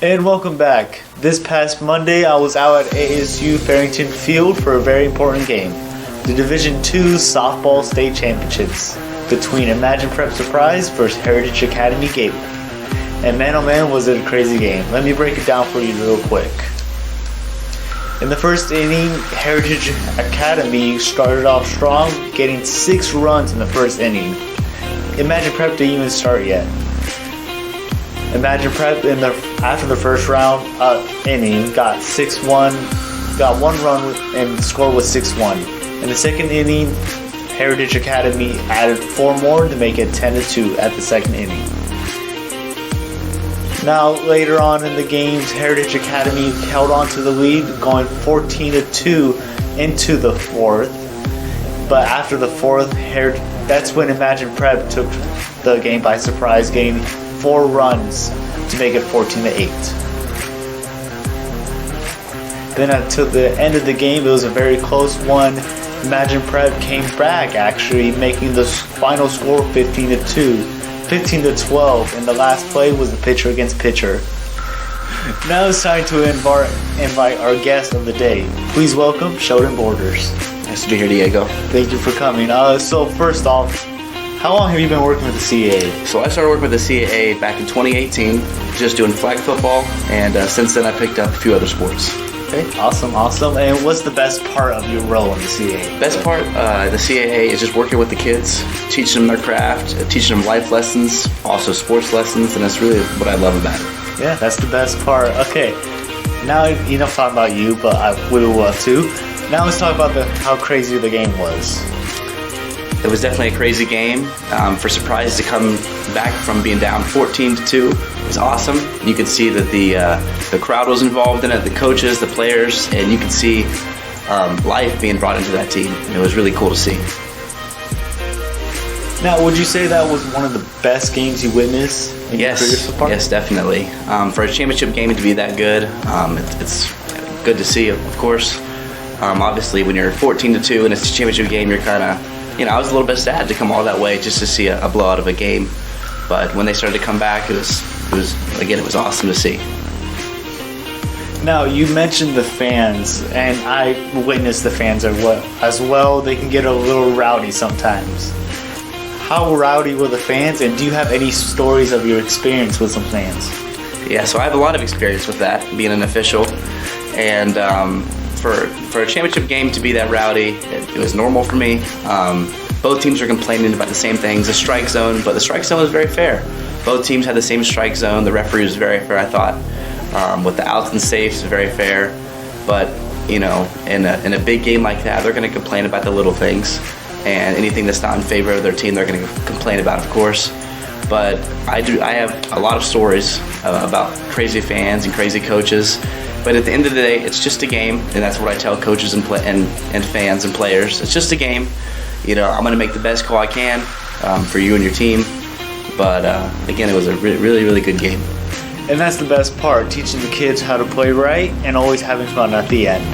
And welcome back. This past Monday, I was out at ASU Farrington Field for a very important game. The Division II Softball State Championships between Imagine Prep Surprise versus Heritage Academy Gateway. And man oh man, was it a crazy game. Let me break it down for you real quick. In the first inning, Heritage Academy started off strong, getting 6 runs in the first inning. Imagine Prep didn't even start yet. Imagine Prep after the first inning got 6-1, got 1 run and the score was 6-1. In the second inning, Heritage Academy added 4 more to make it 10-2 at the second inning. Now later on in the games, Heritage Academy held on to the lead, going 14-2 into the 4th. But after the 4th, that's when Imagine Prep took the game by surprise, gaining 4 runs to make it 14-8. Then until the end of the game, it was a very close one. Imagine Prep came back, actually making the final score 15-2. 15-12, and the last play was the pitcher against pitcher. Now it's time to invite our guest of the day. Please welcome Sheldon Borders. Nice to be here, Diego. Thank you for coming. So first off, how long have you been working with the CAA? So I started working with the CAA back in 2018, just doing flag football, and since then I picked up a few other sports. Okay, awesome. And what's the best part of your role in the CAA? Best part, the CAA is just working with the kids, teaching them their craft, teaching them life lessons, also sports lessons, and that's really what I love about it. Yeah, that's the best part. Okay, now enough talking about you, but we will love to. Now let's talk about how crazy the game was. It was definitely a crazy game. For Surprise to come back from being down 14-2 was awesome. You could see that the crowd was involved in it, the coaches, the players, and you could see life being brought into that team. And it was really cool to see. Now, would you say that was one of the best games you witnessed in your career so far? Yes, definitely. For a championship game to be that good, it's good to see, of course. Obviously, when you're 14-2 and it's a championship game, you're kind of, I was a little bit sad to come all that way just to see a blowout of a game. But when they started to come back, it was awesome to see. Now, you mentioned the fans, and I witnessed the fans as well. They can get a little rowdy sometimes. How rowdy were the fans, and do you have any stories of your experience with some fans? Yeah, so I have a lot of experience with that, being an official. And for a championship game to be that rowdy, it was normal for me. Both teams were complaining about the same things, the strike zone, but the strike zone was very fair. Both teams had the same strike zone. The referee was very fair, I thought. With the outs and safes, very fair. But, in a big game like that, they're going to complain about the little things. And anything that's not in favor of their team, they're going to complain about, of course. But I have a lot of stories about crazy fans and crazy coaches. But at the end of the day, it's just a game, and that's what I tell coaches and fans and players. It's just a game. I'm going to make the best call I can for you and your team. But again, it was a really, really good game. And that's the best part, teaching the kids how to play right and always having fun at the end.